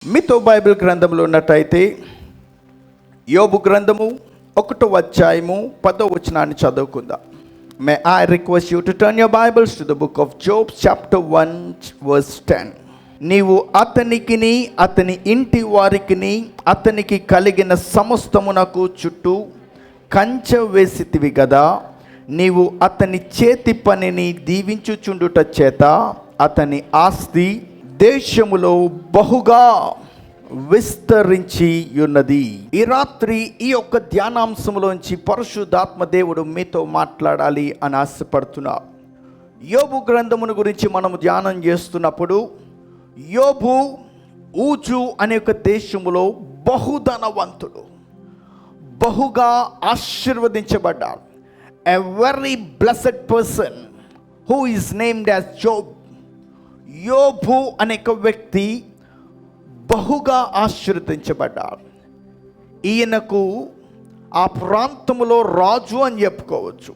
మీతో బైబిల్ గ్రంథంలో ఉన్నట్టయితే యోబు గ్రంథము 1వ అధ్యాయము 10వ వచనాన్ని చదువుకుందాం. May I request you to turn your Bibles to the book of Job chapter 1 verse 10. నీవు అతనికిని అతని ఇంటి వారికిని అతనికి కలిగిన సమస్తమునకు చుట్టూ కంచె వేసితివి గదా. నీవు అతని చేతి పనిని దీవించుచుండుట చేత అతని ఆస్తి దేశములో బహుగా విస్తరించి ఉన్నది. ఈ రాత్రి ఈ యొక్క ధ్యానాంశంలోంచి పరిశుద్ధాత్మ దేవుడు మీతో మాట్లాడాలి అని ఆశపడుతున్నా. యోబు గ్రంథమును గురించి మనము ధ్యానం చేస్తున్నప్పుడు యోబు ఊజు అనే ఒక దేశములో బహుధనవంతుడు, బహుగా ఆశీర్వదించబడ్డాడు. A very blessed person who is named as Job. యోబు అనే ఒక వ్యక్తి బహుగా ఆశీర్వదించబడ్డాడు. ఈయనకు ఆ ప్రాంతంలో రాజు అని చెప్పుకోవచ్చు.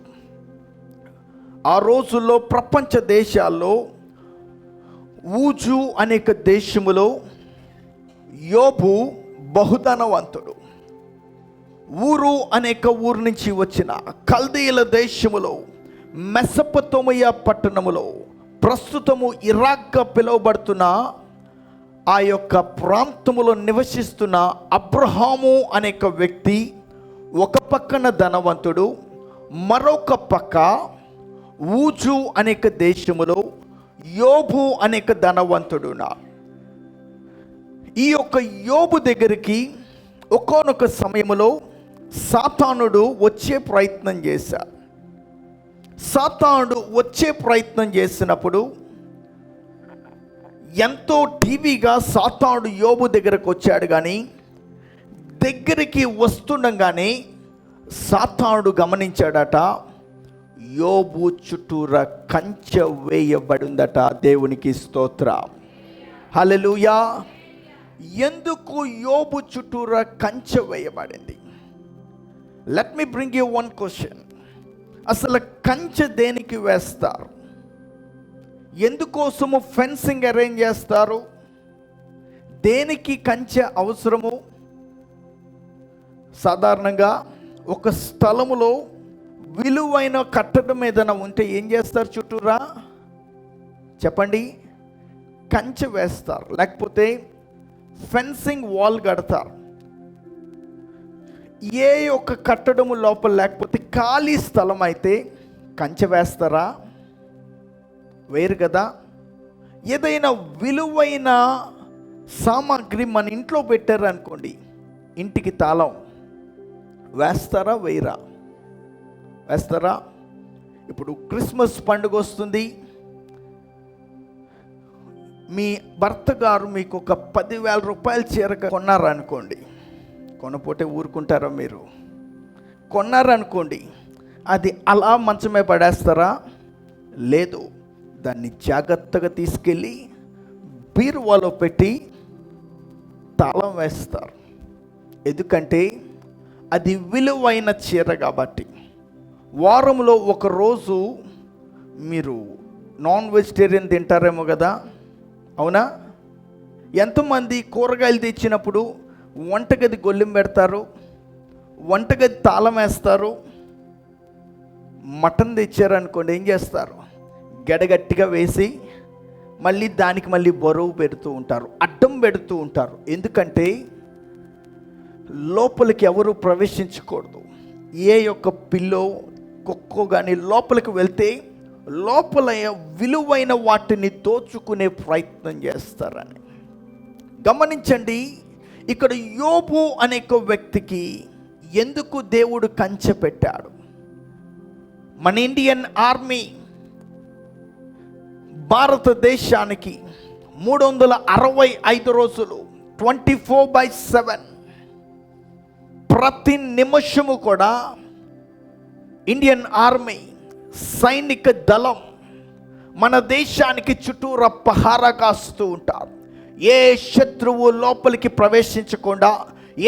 ఆ రోజుల్లో ప్రపంచ దేశాల్లో ఊజు అనేక దేశములో యోబు బహుధనవంతుడు. ఊరు అనేక ఊరు నుంచి వచ్చిన కల్దీయుల దేశములో మెసొపొతేమియా పట్టణములో ప్రస్తుతము ఇరాక్గా పిలువబడుతున్న ఆ యొక్క ప్రాంతములో నివసిస్తున్న అబ్రహాము అనేక వ్యక్తి ఒక పక్కన ధనవంతుడు, మరొక పక్క ఊజు అనేక దేశములో యోబు అనేక ధనవంతుడు. ఈ యొక్క యోబు దగ్గరికి ఒకానొక సమయంలో సాతానుడు వచ్చే ప్రయత్నం చేశాడు. సాతానుడు వచ్చే ప్రయత్నం చేసినప్పుడు ఎంతో టీవీగా సాతానుడు యోబు దగ్గరకు వచ్చాడు. కానీ దగ్గరికి వస్తుండగానే సాతానుడు గమనించాడట, యోబు చుట్టూరా కంచె వేయబడిందట. దేవునికి స్తోత్రం, హల్లెలూయా. ఎందుకు యోబు చుట్టూరా కంచె వేయబడింది? Let me bring you one question. అసలు కంచె దేనికి వేస్తారు? ఎందుకోసము ఫెన్సింగ్ అరేంజ్ చేస్తారు? దేనికి కంచె అవసరము? సాధారణంగా ఒక స్థలములో విలువైన కట్టడం ఏదైనా ఉంటే ఏం చేస్తారు? చుట్టూరా చెప్పండి, కంచె వేస్తారు, లేకపోతే ఫెన్సింగ్ వాల్ కడతారు. ఏ ఒక్క కట్టడము లోపల లేకపోతే ఖాళీ స్థలం అయితే కంచె వేస్తారా? వేరు కదా. ఏదైనా విలువైన సామాగ్రి మన ఇంట్లో పెట్టారు అనుకోండి, ఇంటికి తాళం వేస్తారా? వేయరా? వేస్తారా? ఇప్పుడు క్రిస్మస్ పండుగ వస్తుంది. మీ భర్త గారు మీకు ఒక 10,000 రూపాయల చీర కొన్నారనుకోండి, కొనపోతే ఊరుకుంటారా? మీరు కొన్నారనుకోండి, అది అలా మంచమే పడేస్తారా? లేదు, దాన్ని జాగ్రత్తగా తీసుకెళ్ళి బీరువాలో పెట్టి తాళం వేస్తారు. ఎందుకంటే అది విలువైన చీర కాబట్టి. వారంలో ఒక రోజు మీరు నాన్ వెజిటేరియన్ తింటారేమో కదా, అవునా? ఎంతమంది కూరగాయలు తెచ్చినప్పుడు వంటగది గొల్లెం పెడతారు, వంటగది తాళం వేస్తారు. మటన్ తెచ్చారనుకోండి, ఏం చేస్తారు? గడగట్టిగా వేసి మళ్ళీ బరువు పెడుతూ ఉంటారు, అడ్డం పెడుతూ ఉంటారు. ఎందుకంటే లోపలికి ఎవరు ప్రవేశించకూడదు. ఏ యొక్క పిల్లో కుక్కో కానీ లోపలికి వెళ్తే లోపల విలువైన వాటిని దోచుకునే ప్రయత్నం చేస్తారని గమనించండి. ఇక్కడ యోబు అనే వ్యక్తికి ఎందుకు దేవుడు కంచె పెట్టాడు? మన ఇండియన్ ఆర్మీ భారతదేశానికి 365 రోజులు 24/7 ప్రతి నిమిషము కూడా ఇండియన్ ఆర్మీ సైనిక దళం మన దేశానికి చుట్టూరా పహారా కాస్తూ ఉంటారు. ఏ శత్రువు లోపలికి ప్రవేశించకుండా,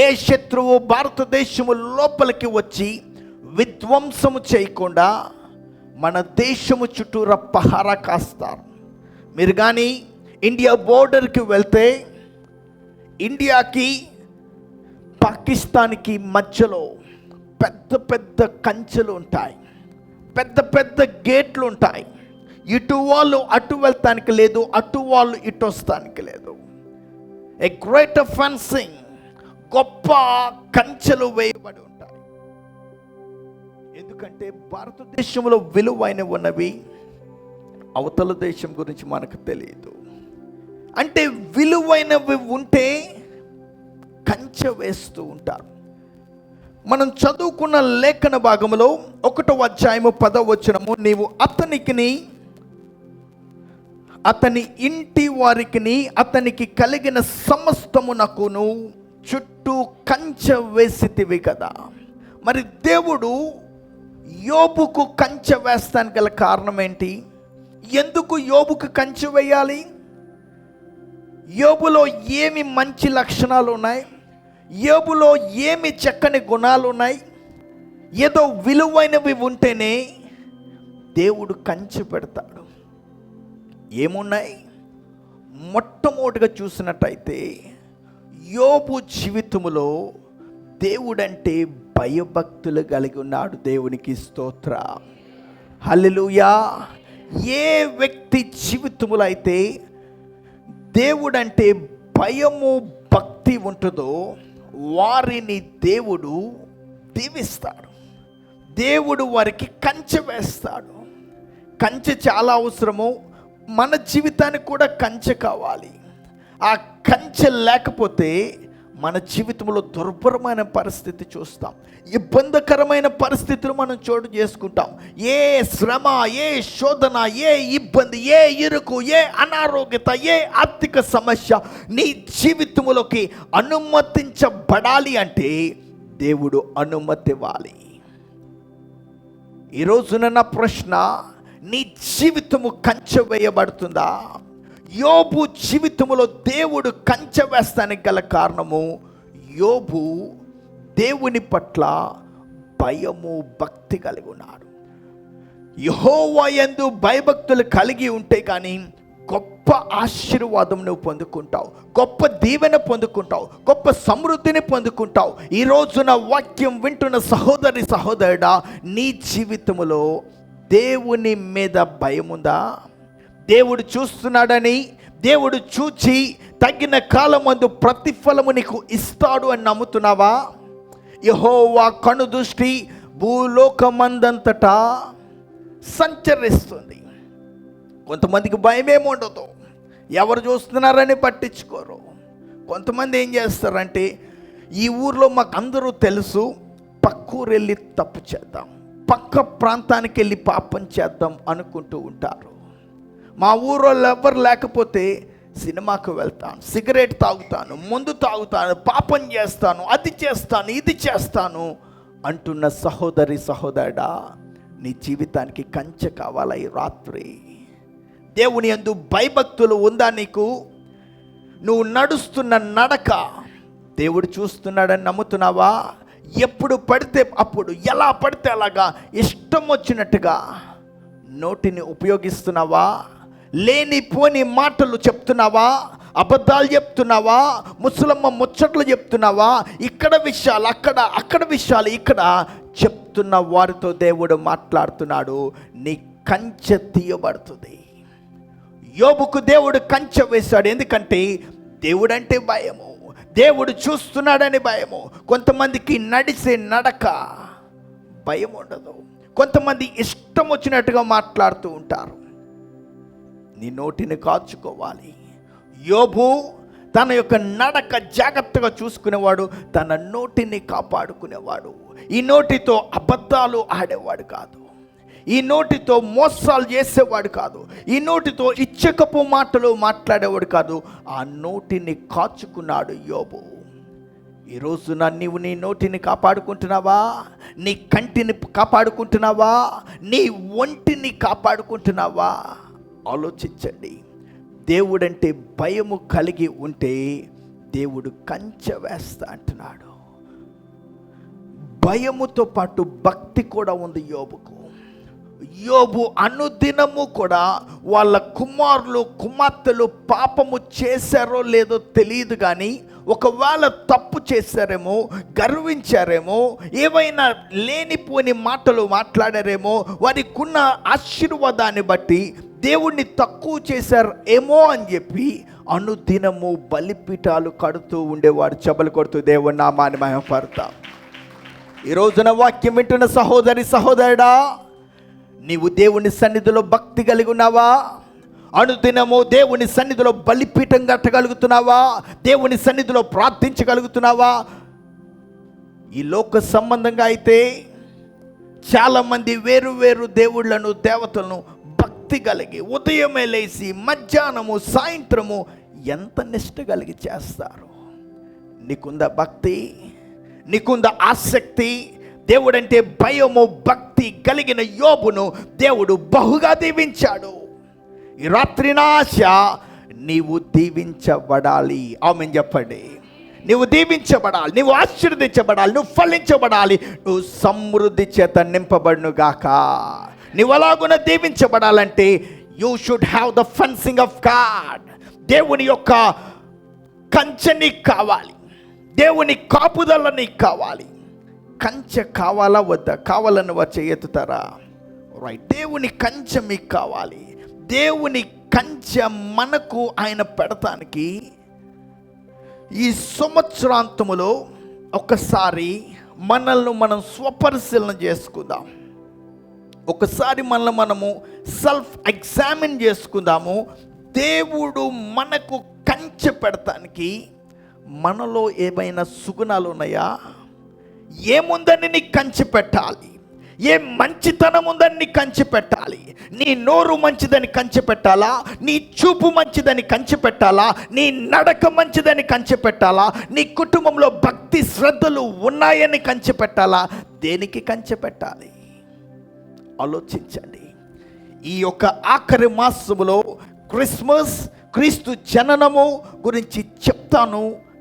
ఏ శత్రువు భారతదేశము లోపలికి వచ్చి విధ్వంసము చేయకుండా మన దేశము చుట్టూరా పహారా కాస్తారు. మీరు కానీ ఇండియా బోర్డర్కి వెళ్తే ఇండియాకి పాకిస్తాన్కి మధ్యలో పెద్ద పెద్ద కంచెలు ఉంటాయి, పెద్ద పెద్ద గేట్లు ఉంటాయి. ఇటు వాళ్ళు అటు వెళ్తానికి లేదు, అటు వాళ్ళు ఇటు వస్తానికి లేదు. ఏ గ్రేట్ ఫెన్సింగ్, గొప్ప కంచెలు వేయబడి ఉంటాయి. ఎందుకంటే భారతదేశంలో విలువైనవి ఉన్నవి, అవతల దేశం గురించి మనకు తెలియదు. అంటే విలువైనవి ఉంటే కంచె వేస్తూ ఉంటారు. మనం చదువుకున్న లేఖన భాగంలో 1వ అధ్యాయము 10వ వచనము, నీవు అతనికిని అతని ఇంటి వారికిని అతనికి కలిగిన సమస్తమునకును చుట్టూ కంచె వేసితివి కదా. మరి దేవుడు యోబుకు కంచె వేస్తానికి గల కారణం ఏంటి? ఎందుకు యోబుకు కంచె వేయాలి? యోబులో ఏమి మంచి లక్షణాలు ఉన్నాయి? యోబులో ఏమి చక్కని గుణాలు ఉన్నాయి? ఏదో విలువైనవి ఉంటేనే దేవుడు కంచె పెడతాడు. ఏమున్నాయి? మొట్టమొదటిగా చూసినట్టయితే యోబు జీవితంలో దేవుడంటే భయభక్తులు కలిగి ఉన్నాడు. దేవునికి స్తోత్ర, హల్లెలూయా. ఏ వ్యక్తి జీవితంలో అయితే దేవుడంటే భయము భక్తి ఉంటుందో వారిని దేవుడు దీవిస్తాడు. దేవుడు వారికి కంచె వేస్తాడు. కంచె చాలా అవసరము. మన జీవితానికి కూడా కంచె కావాలి. ఆ కంచె లేకపోతే మన జీవితంలో దుర్భరమైన పరిస్థితి చూస్తాం, ఇబ్బందికరమైన పరిస్థితులు మనం చోటు చేసుకుంటాం. ఏ శ్రమ, ఏ శోధన, ఏ ఇబ్బంది, ఏ ఇరుకు, ఏ అనారోగ్యత, ఏ ఆర్థిక సమస్య నీ జీవితంలోకి అనుమతించబడాలి అంటే దేవుడు అనుమతి ఇవ్వాలి. ఈరోజున నా ప్రశ్న, నీ జీవితము కంచె వేయబడుతుందా? యోబు జీవితంలో దేవుడు కంచె వేస్తానికి గల కారణము, యోబు దేవుని పట్ల భయము భక్తి కలిగి ఉన్నాడు. యెహోవా యందు భయభక్తులు కలిగి ఉంటే కానీ గొప్ప ఆశీర్వాదం నువ్వు పొందుకుంటావు, గొప్ప దీవెన పొందుకుంటావు, గొప్ప సమృద్ధిని పొందుకుంటావు. ఈ రోజున వాక్యం వింటున్న సహోదరి సహోదరుడా, నీ జీవితంలో దేవుని మీద భయం ఉందా? దేవుడు చూస్తున్నాడని, దేవుడు చూచి తగిన కాలమందు ప్రతిఫలము నీకు ఇస్తాడు అని నమ్ముతున్నావా? యెహోవా కను దృష్టి భూలోకమందంతటా సంచరిస్తుంది. కొంతమందికి భయమేమి ఉండదు, ఎవరు చూస్తున్నారని పట్టించుకోరు. కొంతమంది ఏం చేస్తారంటే, ఈ ఊర్లో మాకు అందరూ తెలుసు, పక్క ఊరు వెళ్ళి తప్పు చేద్దాం, పక్క ప్రాంతానికి వెళ్ళి పాపం చేద్దాం అనుకుంటూ ఉంటారు. మా ఊరోళ్ళు ఎవరు లేకపోతే సినిమాకు వెళ్తాను, సిగరెట్ తాగుతాను, మందు తాగుతాను, పాపం చేస్తాను, అది చేస్తాను, ఇది చేస్తాను అంటున్న సహోదరి సహోదరుడా, నీ జీవితానికి కంచె కావాలా ఈ రాత్రి? దేవుని యందు భయభక్తులు ఉందా నీకు? నువ్వు నడుస్తున్న నడక దేవుడు చూస్తున్నాడని నమ్ముతున్నావా? ఎప్పుడు పడితే అప్పుడు, ఎలా పడితే అలాగా ఇష్టం వచ్చినట్టుగా నోటిని ఉపయోగిస్తున్నావా? లేనిపోని మాటలు చెప్తున్నావా? అబద్ధాలు చెప్తున్నావా? ముసలమ్మ ముచ్చట్లు చెప్తున్నావా? ఇక్కడ విషయాలు అక్కడ, అక్కడ విషయాలు ఇక్కడ చెప్తున్న వారితో దేవుడు మాట్లాడుతున్నాడు. నీ కంచె తీయబడుతుంది. యోబుకు దేవుడు కంచె వేశాడు. ఎందుకంటే దేవుడంటే భయము, దేవుడు చూస్తున్నాడని భయము. కొంతమందికి నడిసే నడక భయం ఉండదు, కొంతమంది ఇష్టం వచ్చినట్టుగా మాట్లాడుతూ ఉంటారు. నీ నోటిని కాచుకోవాలి. యోబు తన యొక్క నడక జాగ్రత్తగా చూసుకునేవాడు, తన నోటిని కాపాడుకునేవాడు. ఈ నోటితో అబద్ధాలు ఆడేవాడు కాదు, ఈ నోటితో మోసాలు చేసేవాడు కాదు, ఈ నోటితో ఇచ్చకపు మాటలు మాట్లాడేవాడు కాదు. ఆ నోటిని కాచుకున్నాడు యోబు. ఈరోజున నీవు నీ నోటిని కాపాడుకుంటున్నావా? నీ కంటిని కాపాడుకుంటున్నావా? నీ ఒంటిని కాపాడుకుంటున్నావా? ఆలోచించండి. దేవుడంటే భయము కలిగి ఉంటే దేవుడు కంచె వేస్తా అంటున్నాడు. భయముతో పాటు భక్తి కూడా ఉంది యోబుకు. యోబు అనుదినము కూడా వాళ్ళ కుమారులు కుమార్తెలు పాపము చేశారో లేదో తెలియదు, కానీ ఒకవేళ తప్పు చేశారేమో, గర్వించారేమో, ఏవైనా లేనిపోని మాటలు మాట్లాడారేమో, వారికి ఉన్న ఆశీర్వాదాన్ని బట్టి దేవుణ్ణి తక్కువ చేశారు ఏమో అని చెప్పి అనుదినము బలిపీఠాలు కడుతూ ఉండేవాడు. చెబలు కొడుతూ దేవుని నామాన్ని మహిమపడతాం. ఈ రోజున వాక్యం వింటున్న సహోదరి సహోదరుడా, నీవు దేవుని సన్నిధిలో భక్తి కలిగి ఉన్నావా? అనుదినము దేవుని సన్నిధిలో బలిపీఠం కట్టగలుగుతున్నావా? దేవుని సన్నిధిలో ప్రార్థించగలుగుతున్నావా? ఈ లోక సంబంధంగా అయితే చాలామంది వేరు వేరు దేవుళ్ళను, దేవతలను భక్తి కలిగి ఉదయమే లేచి మధ్యాహ్నము సాయంత్రము ఎంత నిష్ట కలిగి చేస్తారు. నీకుందా భక్తి? నీకుందా ఆసక్తి? దేవుడంటే భయము భక్తి కలిగిన యోబును దేవుడు బహుగా దీవించాడు. ఈ రాత్రి నా ఆశ, నీవు దీవించబడాలి. ఆమేన్ చెప్పండి. నువ్వు దీవించబడాలి, నువ్వు ఆశీర్వదించబడాలి, నువ్వు ఫలించబడాలి, నువ్వు సమృద్ధి చేత నింపబడును గాక. నువ్వు అలాగున దీవించబడాలంటే you should have the fencing of God. దేవుని యొక్క కంచె నీకు కావాలి, దేవుని కాపుదల నీకు కావాలి. కంచె కావాలా వద్దా? కావాలని వచ్చి ఎత్తుతారా? రైట్. దేవుని కంచె మీకు కావాలి. దేవుని కంచె మనకు ఆయన పెడతానికి ఈ సంవత్సరాంతములో ఒకసారి మనల్ని మనం స్వపరిశీలన చేసుకుందాం. ఒకసారి మనల్ని మనము సెల్ఫ్ ఎగ్జామిన్ చేసుకుందాము. దేవుడు మనకు కంచె పెడతానికి మనలో ఏమైనా సుగుణాలు ఉన్నాయా? ఏముందని నీకు కంచె పెట్టాలి? ఏ మంచితనం ఉందని నీ కంచె పెట్టాలి? నీ నోరు మంచిదని కంచె పెట్టాలా? నీ చూపు మంచిదని కంచె పెట్టాలా? నీ నడక మంచిదని కంచె పెట్టాలా? నీ కుటుంబంలో భక్తి శ్రద్ధలు ఉన్నాయని కంచె పెట్టాలా? దేనికి కంచె పెట్టాలి? ఆలోచించండి. ఈ యొక్క ఆఖరి మాసములో క్రిస్మస్, క్రీస్తు జననము గురించి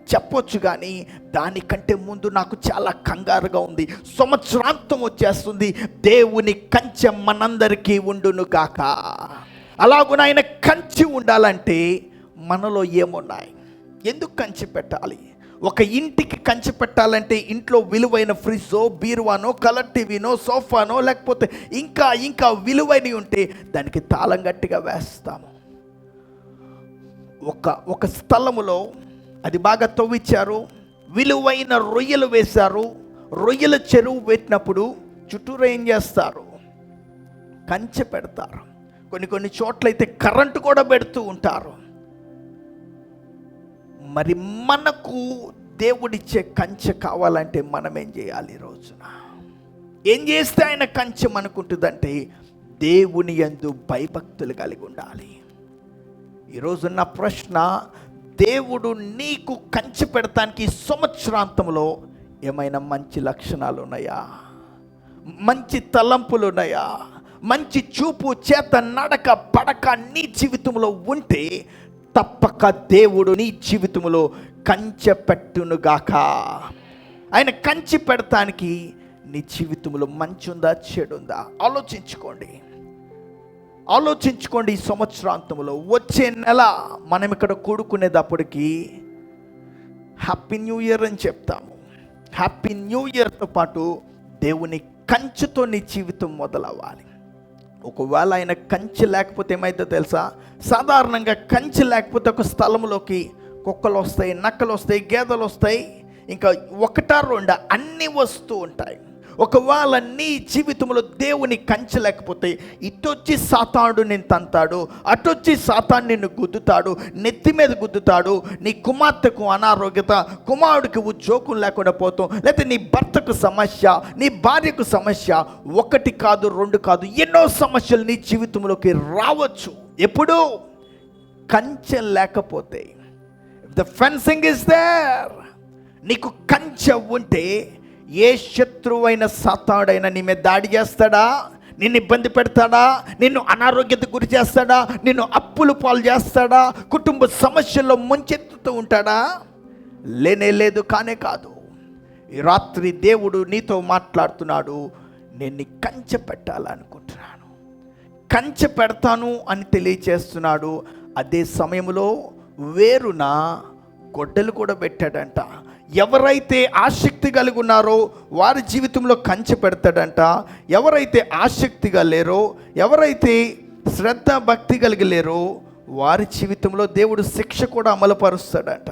చెప్పొచ్చు, కానీ దానికంటే ముందు నాకు చాలా కంగారుగా ఉంది. సంవత్సరాంతం వచ్చేస్తుంది. దేవుని కంచె మనందరికీ ఉండును గాక. అలాగున ఆయన కంచె ఉండాలంటే మనలో ఏమున్నాయి? ఎందుకు కంచె పెట్టాలి? ఒక ఇంటికి కంచె పెట్టాలంటే ఇంట్లో విలువైన ఫ్రిడ్జో, బీరువానో, కలర్ టీవీనో, సోఫానో, లేకపోతే ఇంకా విలువైనవి ఉంటే దానికి తాళం గట్టిగా వేస్తాము. ఒక స్థలములో అది బాగా తవ్వించారు, విలువైన రొయ్యలు వేశారు. రొయ్యల చెరువు పెట్టినప్పుడు చుట్టూరు ఏం చేస్తారు? కంచె పెడతారు. కొన్ని చోట్లయితే కరెంటు కూడా పెడుతూ ఉంటారు. మరి మనకు దేవుడిచ్చే కంచె కావాలంటే మనం ఏం చేయాలి? ఈ రోజున ఏం చేస్తే ఆయన కంచె మనకుంటుందంటే దేవుని యందు భయభక్తులు కలిగి ఉండాలి. ఈరోజు నా ప్రశ్న, దేవుడు నీకు కంచె పెడతానికి సంవత్సరాంతంలో ఏమైనా మంచి లక్షణాలు ఉన్నాయా? మంచి తలంపులు ఉన్నాయా? మంచి చూపు, చేత, నడక, పడక నీ జీవితంలో ఉంటే తప్పక దేవుడు నీ జీవితంలో కంచె పెట్టునుగాక. ఆయన కంచె పెడతానికి నీ జీవితంలో మంచి ఉందా, చెడు ఉందా? ఆలోచించుకోండి. ఈ సంవత్సరాంతంలో వచ్చే నెల మనం ఇక్కడ కూడుకునేటప్పటికి హ్యాపీ న్యూ ఇయర్ అని చెప్తాము. హ్యాపీ న్యూ ఇయర్తో పాటు దేవుని కంచెతో నీ జీవితం మొదలవ్వాలి. ఒకవేళ ఆయన కంచె లేకపోతే ఏమైతే తెలుసా? సాధారణంగా కంచె లేకపోతే ఒక స్థలంలోకి కుక్కలు వస్తాయి, నక్కలు వస్తాయి, గేదెలు వస్తాయి, ఇంకా ఒకటా రెండా అన్నీ వస్తూ ఉంటాయి. ఒకవేళ నీ జీవితంలో దేవుని కంచె లేకపోతే ఇటొచ్చి సాతానుడు నిన్ను తంతాడు, అటొచ్చి సాతాను నిన్ను గుద్దుతాడు, నెత్తి మీద గుద్దుతాడు. నీ కుమార్తెకు అనారోగ్యత, కుమారుడికి ఉద్యోగం లేకుండా పోతాం, లేకపోతే నీ భర్తకు సమస్య, నీ భార్యకు సమస్య. ఒకటి కాదు, రెండు కాదు, ఎన్నో సమస్యలు నీ జీవితంలోకి రావచ్చు. ఎప్పుడు కంచె లేకపోతే, ద ఫెన్సింగ్ ఇస్ దేర్. నీకు కంచె ఉంటే ఏ శత్రువైన సాతానుడైనా నీ మీద దాడి చేస్తాడా? నిన్ను ఇబ్బంది పెడతాడా? నిన్ను అనారోగ్యతకు గురి చేస్తాడా? నిన్ను అప్పులు పాలు చేస్తాడా? కుటుంబ సమస్యల్లో ముంచెత్తుతూ ఉంటాడా? లేదు, కానే కాదు. ఈ రాత్రి దేవుడు నీతో మాట్లాడుతున్నాడు. నేను నీ కంచె పెట్టాలనుకుంటున్నాను, కంచె పెడతాను అని తెలియచేస్తున్నాడు. అదే సమయంలో వేరున గొడ్డలు కూడా పెట్టాడంట. ఎవరైతే ఆసక్తి కలిగి ఉన్నారో వారి జీవితంలో కంచె పెడతాడంట. ఎవరైతే ఆసక్తిగా లేరో, ఎవరైతే శ్రద్ధ భక్తి కలిగి లేరో వారి జీవితంలో దేవుడు శిక్ష కూడా అమలుపరుస్తాడంట.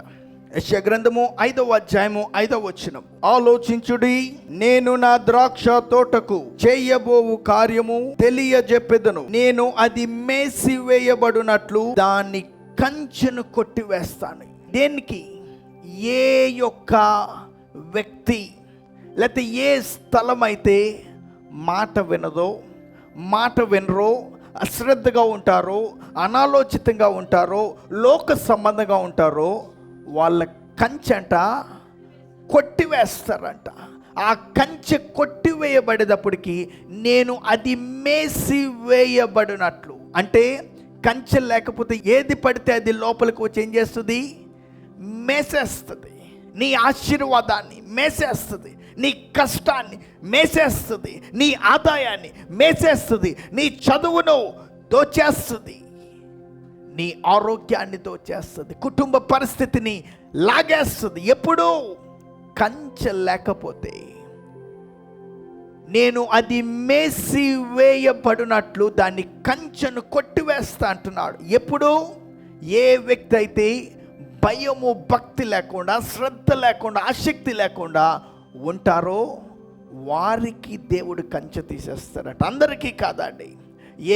యెషయా గ్రంథము 5వ అధ్యాయము 5వ వచనం, ఆలోచించుడి, నేను నా ద్రాక్ష తోటకు చేయబోవు కార్యము తెలియజెప్పెదను. నేను అది మేసివేయబడినట్లు దాని కంచెను కొట్టివేస్తాను. దేనికి? ఏ యొక్క వ్యక్తి లేకపోతే ఏ స్థలం అయితే మాట వినదో, మాట వినరో, అశ్రద్ధగా ఉంటారో, అనాలోచితంగా ఉంటారో, లోక సంబంధంగా ఉంటారో వాళ్ళ కంచెంట కొట్టివేస్తారంట. ఆ కంచె కొట్టివేయబడేటప్పటికి నేను అది మేసివేయబడినట్లు, అంటే కంచె లేకపోతే ఏది పడితే అది లోపలికి వచ్చి ఏం చేస్తుంది? మేసేస్తుంది. నీ ఆశీర్వాదాన్ని మేసేస్తుంది, నీ కష్టాన్ని మేసేస్తుంది, నీ ఆదాయాన్ని మేసేస్తుంది, నీ చదువును దోచేస్తుంది, నీ ఆరోగ్యాన్ని దోచేస్తుంది, కుటుంబ పరిస్థితిని లాగేస్తుంది. ఎప్పుడు కంచె లేకపోతే నేను అది మేసివేయబడినట్లు దాన్ని కంచెను కొట్టివేస్తా అంటున్నాడు. ఎప్పుడు ఏ వ్యక్తి అయితే భయము భక్తి లేకుండా, శ్రద్ధ లేకుండా, ఆసక్తి లేకుండా ఉంటారో వారికి దేవుడు కంచె తీసేస్తారట. అందరికీ కాదండి.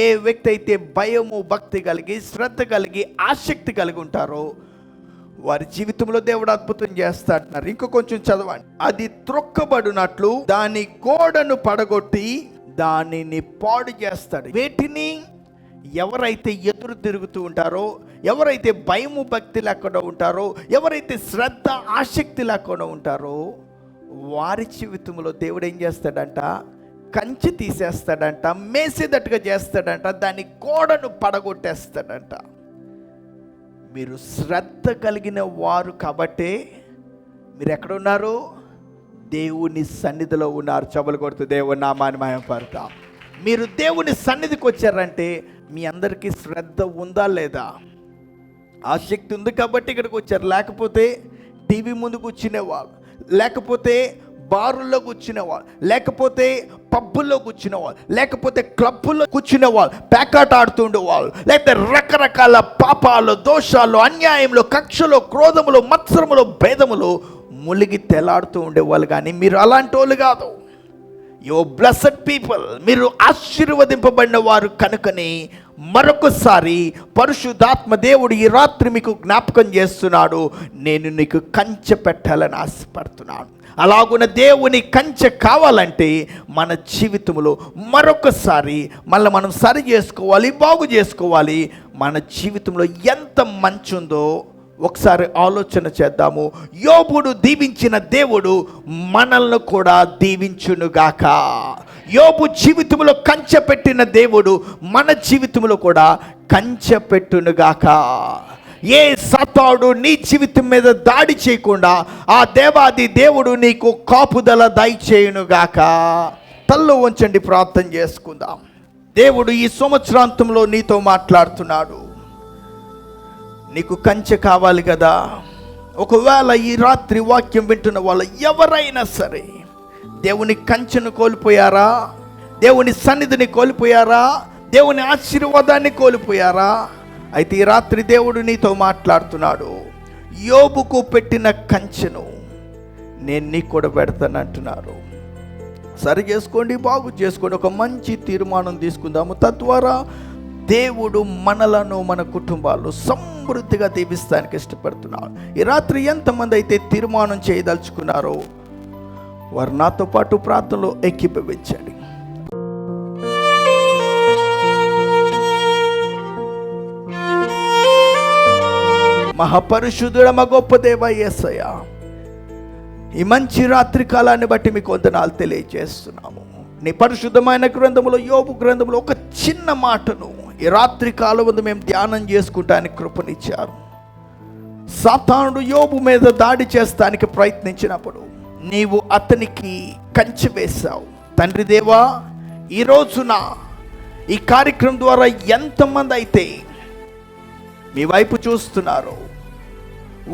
ఏ వ్యక్తి అయితే భయము భక్తి కలిగి, శ్రద్ధ కలిగి, ఆసక్తి కలిగి ఉంటారో వారి జీవితంలో దేవుడు అద్భుతం చేస్తాడంటున్నారు. ఇంకో కొంచెం చదవండి. అది త్రొక్కబడినట్లు దాని గోడను పడగొట్టి దానిని పాడు చేస్తాడు. వేటిని? ఎవరైతే ఎదురు తిరుగుతూ ఉంటారో, ఎవరైతే భయము భక్తి లేకుండా ఉంటారో, ఎవరైతే శ్రద్ధ ఆసక్తి లేకుండా ఉంటారో వారి జీవితంలో దేవుడు ఏం చేస్తాడంట? కంచె తీసేస్తాడంట, మేసేదట్టుగా చేస్తాడంట, దాని గోడను పడగొట్టేస్తాడంట. మీరు శ్రద్ధ కలిగిన వారు కాబట్టే మీరు ఎక్కడున్నారు? దేవుని సన్నిధిలో ఉన్నారు. చెబులు కొడుతూ దేవుని నామాన్ని మహిమపడతాం. మీరు దేవుని సన్నిధికి వచ్చారంటే మీ అందరికీ శ్రద్ధ ఉందా లేదా? ఆసక్తి ఉంది కాబట్టి ఇక్కడికి వచ్చారు. లేకపోతే టీవీ ముందు కూర్చునేవాళ్ళు, లేకపోతే బారుల్లో కూర్చునేవాళ్ళు, లేకపోతే పబ్బుల్లో కూర్చునేవాళ్ళు, లేకపోతే క్లబ్బుల్లో కూర్చునేవాళ్ళు, ప్యాకాట్ ఆడుతుండేవాళ్ళు, లేకపోతే రకరకాల పాపాలు, దోషాలు, అన్యాయంలో, కక్షలో, క్రోధములు, మత్సరములు, భేదములు ములిగి తెలాడుతూ ఉండేవాళ్ళు. కానీ మీరు అలాంటి వాళ్ళు కాదు. యో బ్లెస్డ్ పీపుల్, మీరు ఆశీర్వదింపబడిన వారు కనుకని మరొకసారి పరిశుద్ధాత్మ దేవుడు ఈ రాత్రి మీకు జ్ఞాపకం చేస్తున్నాడు. నేను నీకు కంచె పెట్టాలని ఆశపడుతున్నాను. అలాగున్న దేవుని కంచె కావాలంటే మన జీవితంలో మరొకసారి మళ్ళీ మనం సరి చేసుకోవాలి, బాగు చేసుకోవాలి. మన జీవితంలో ఎంత మంచి ఉందో ఒకసారి ఆలోచన చేద్దాము. యోబుడు దీవించిన దేవుడు మనల్ని కూడా దీవించునుగాక. యోబు జీవితంలో కంచె పెట్టిన దేవుడు మన జీవితంలో కూడా కంచె పెట్టునుగాక. ఏ సాతానుడు నీ జీవితం మీద దాడి చేయకుండా ఆ దేవాది దేవుడు నీకు కాపుదల దయచేయునుగాక. తల్లో ఉంచండి, ప్రార్థన చేసుకుందాం. దేవుడు ఈ సంవత్సరాంతంలో నీతో మాట్లాడుతున్నాడు. నీకు కంచె కావాలి కదా. ఒకవేళ ఈ రాత్రి వాక్యం వింటున్న వాళ్ళు ఎవరైనా సరే దేవుని కంచెను కోల్పోయారా? దేవుని సన్నిధిని కోల్పోయారా? దేవుని ఆశీర్వాదాన్ని కోల్పోయారా? అయితే ఈ రాత్రి దేవుడు నీతో మాట్లాడుతున్నాడు. యోబుకు పెట్టిన కంచెను నేను నీకు కూడా పెడతాను అంటున్నారు. సరి చేసుకోండి, బాగు చేసుకోండి, ఒక మంచి తీర్మానం తీసుకుందాము. తద్వారా దేవుడు మనలను, మన కుటుంబాలు సమృద్ధిగా దీవిస్తానికి ఇష్టపడుతున్నాడు. ఈ రాత్రి ఎంతమంది అయితే తీర్మానం చేయదలుచుకున్నారో వారు నాతో పాటు ప్రార్థనలో ఏకీభవించండి. మహాపరిశుద్ధుడ మా గొప్ప దేవ యేసయ్య, ఈ మంచి రాత్రి కాలాన్ని బట్టి మీకు వందనాలు తెలియజేస్తున్నాము. నీ పరిశుద్ధమైన గ్రంథములో, యోబు గ్రంథంలో ఒక చిన్న మాటను ఈ రాత్రి కాలం ముందు మేము ధ్యానం చేసుకుంటానికి కృపనిచ్చారు. సాతానుడు యోబు మీద దాడి చేస్తానికి ప్రయత్నించినప్పుడు నీవు అతనికి కంచె వేశావు. తండ్రి దేవా, ఈ రోజున ఈ కార్యక్రమం ద్వారా ఎంతమంది అయితే మీ వైపు చూస్తున్నారు,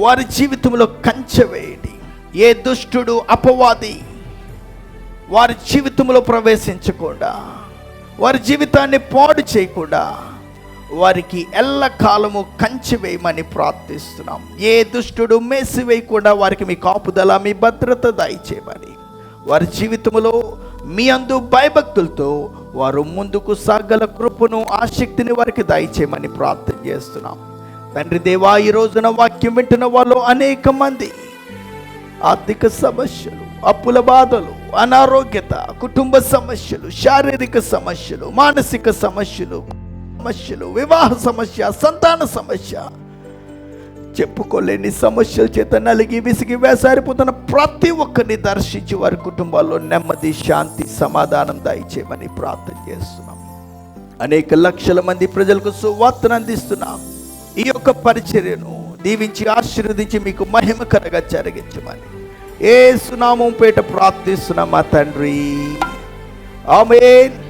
వారి జీవితంలో కంచె వేయండి. ఏ దుష్టుడు అపవాది వారి జీవితంలో ప్రవేశించకుండా, వారి జీవితాన్ని పాడు చేయకుండా వారికి ఎల్లకాలము కంచె వేయమని ప్రార్థిస్తున్నాం. ఏ దుష్టుడు మేసివేయకుండా వారికి మీ కాపుదల, మీ భద్రత దయచేయమని, వారి జీవితంలో మీ అందు భయభక్తులతో వారు ముందుకు సాగల కృపను, ఆసక్తిని వారికి దయచేయమని ప్రార్థన చేస్తున్నాం. తండ్రి దేవా, ఈ రోజున వాక్యం వింటున్న వాళ్ళు అనేక మంది ఆర్థిక సమస్యలు, అప్పుల బాధలు, అనారోగ్యత, కుటుంబ సమస్యలు, శారీరక సమస్యలు, మానసిక సమస్యలు, వివాహ సమస్య, సంతాన సమస్య, చెప్పుకోలేని సమస్యల చేత నలిగి విసిగి వేసారిపోతున్న ప్రతి ఒక్కరిని దర్శించి వారి కుటుంబాల్లో నెమ్మది, శాంతి, సమాధానం దయచేయమని ప్రార్థన చేస్తున్నాం. అనేక లక్షల మంది ప్రజలకు సువార్తను అందిస్తున్నాం. ఈ యొక్క పరిచర్యను దీవించి ఆశీర్వదించి మీకు మహిమకరంగా జరిగించమని యేసు నామం పేట ప్రార్థిస్తున్నాం మా తండ్రి. ఆమేన్.